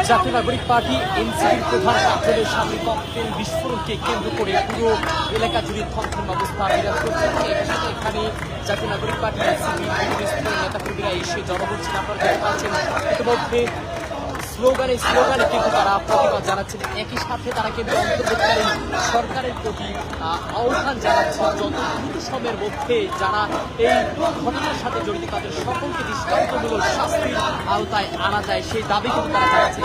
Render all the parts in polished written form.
জাতীয় নাগরিক পার্টি এনসিপির প্রধান কার্যালয়ের সামনে ককটেল বিস্ফোরণকে কেন্দ্র করে পুরো এলাকা জুড়ে থমথম অবস্থা বিরাজ করছে। এখানে জাতীয় নাগরিক পার্টি এনসিপির বিভিন্ন স্তরের নেতাকর্মীরা এসে জড়ো করছেন। আপনারা দেখতে পাচ্ছেন ইতিমধ্যে স্লোগানে কিন্তু তারা প্রতিবাদ জানাচ্ছেন। একই সাথে তারা কিন্তু অন্তর্বর্তীকালীন সরকারের প্রতি আহ্বান জানাচ্ছেন যত দ্রুত সময়ের মধ্যে যারা এই ঘটনার সাথে জড়িত তাদের সকলকে দৃষ্টান্তমূলক শাস্তির আওতায় আনা যায় সেই দাবি কিন্তু তারা জানাচ্ছেন।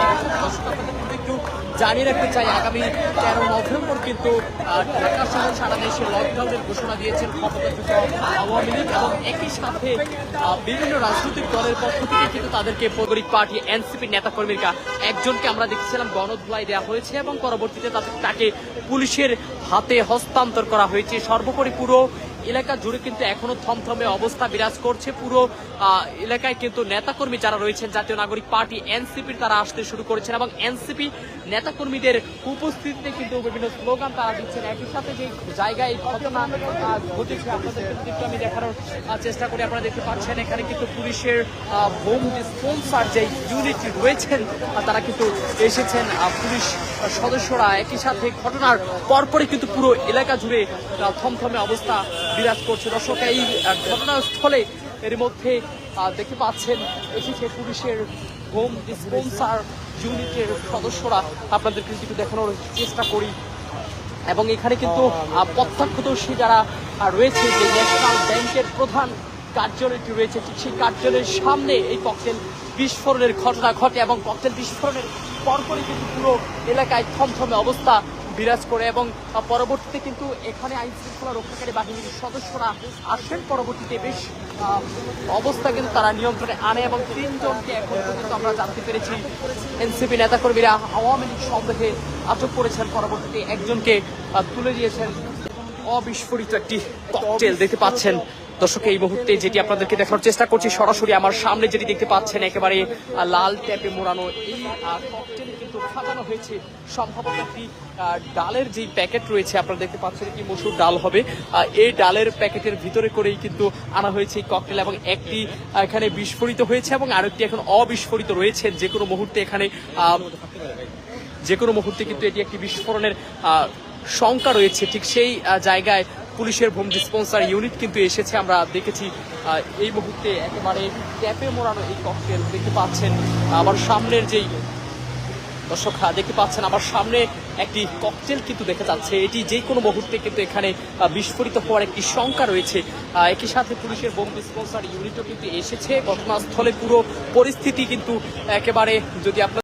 একটু জানিয়ে রাখতে চাই, আগামী 13 নভেম্বর কিন্তু ঢাকা সহ সারা দেশে লকডাউনের ঘোষণা দিয়েছেন ক্ষমতাচ্যুত আওয়ামী লীগ এবং একই সাথে বিভিন্ন রাজনৈতিক দলের পক্ষ থেকে কিন্তু তাদেরকে নাগরিক পার্টি এনসিপির নেতাকর্মীর একজনকে আমরা দেখছিলাম গণধোলাই দেওয়া হয়েছে এবং পরবর্তীতে তাকে পুলিশের হাতে হস্তান্তর করা হয়েছে। সর্বোপরি পুরো এলাকা জুড়ে কিন্তু এখনো থমথমে অবস্থা বিরাজ করছে। পুরো এলাকায় কিন্তু নেতাকর্মী যারা রয়েছেন জাতীয় নাগরিক পার্টি এনসিপির তারা আসতে শুরু করেছেন এবং এনসিপি নেতাকর্মীদের উপস্থিতিতে কিন্তু বিভিন্ন স্লোগান তারা দিচ্ছেন। একই সাথে যে জায়গায় ঘটনা ঘটেছে আপনাদের কিন্তু আমি দেখানোর চেষ্টা করি। আপনারা দেখতে পাচ্ছেন এখানে কিন্তু পুলিশের হোম ডিসপেন্সার যে ইউনিট রয়েছেন তারা কিন্তু এসেছেন। পুলিশ সদস্যরা একই সাথে ঘটনার পরপরই কিন্তু পুরো এলাকা জুড়ে থমথমে অবস্থা বিরাজ করছে। দর্শক, এই ঘটনাস্থলে এর মধ্যে দেখতে পাচ্ছেন এসেছে পুলিশের হোম ডিসপেন্সার ইউনিটের সদস্যরা। আপনাদেরকে কিন্তু দেখানোর চেষ্টা করি এবং এখানে কিন্তু প্রত্যক্ষদর্শী যারা রয়েছে যে ন্যাশনাল ব্যাংকের প্রধান কার্যালয়টি রয়েছে ঠিক সেই কার্যালয়ের সামনে এই ককটেল বিস্ফোরণের ঘটনা ঘটে এবং ককটেল বিস্ফোরণের পরপরই কিন্তু পুরো এলাকায় থমথমে অবস্থা বিরাজ করে এবং পরবর্তীতে কিন্তু এখানে আইন শৃঙ্খলা রক্ষাকারী বাহিনীর সদস্যরা আসেন। পরবর্তীতে বেশ অবস্থা কিন্তু তারা নিয়ন্ত্রণে আনে এবং 3 জনকে এখন পর্যন্ত আমরা জানতে পেরেছি এনসিপি নেতাকর্মীরা আওয়ামী লীগ সন্দেহে আটক করেছেন। পরবর্তীতে একজনকে তুলে দিয়েছেন। অবিস্ফোরিত একটি ককটেল দেখতে পাচ্ছেন দর্শক এই মুহূর্তে, যেটি আপনাদেরকে দেখানোর চেষ্টা করছি সরাসরি আমার সামনে যেটি দেখতে পাচ্ছেন একেবারে লাল ট্যাপে মোড়ানো এই ককটেল কিন্তু ফাটানো হয়েছে। সম্ভবত একটি ডালের যে প্যাকেট রয়েছে আপনারা দেখতে পাচ্ছেন কি মসুর ডাল হবে, এই ডালের প্যাকেটের ভিতরে করেই কিন্তু আনা হয়েছে এই ককটেল এবং একটি এখানে বিস্ফোরিত হয়েছে এবং আরেকটি এখন অবিস্ফোরিত রয়েছে। যে কোনো মুহূর্তে এখানে কিন্তু এটি একটি বিস্ফোরণের শঙ্কা রয়েছে। ঠিক সেই জায়গায় পুলিশের হোম ডিসপেন্সার ইউনিট কিন্তু এসেছে। আমরা দেখেছি এই মুহূর্তে একেবারে ট্যাপে মোড়ানো এই ককটেল দেখতে পাচ্ছেন আমার সামনের যেই দর্শক দেখতে পাচ্ছেন আমার সামনে একটি ককটেল কিন্তু দেখা যাচ্ছে। এটি যে কোনো মুহূর্তে কিন্তু এখানে বিস্ফোরিত হওয়ার একটি শঙ্কা রয়েছে। একই সাথে পুলিশের হোম ডিসপেন্সার ইউনিটও কিন্তু এসেছে ঘটনাস্থলে। পুরো পরিস্থিতি কিন্তু একেবারে যদি আপনার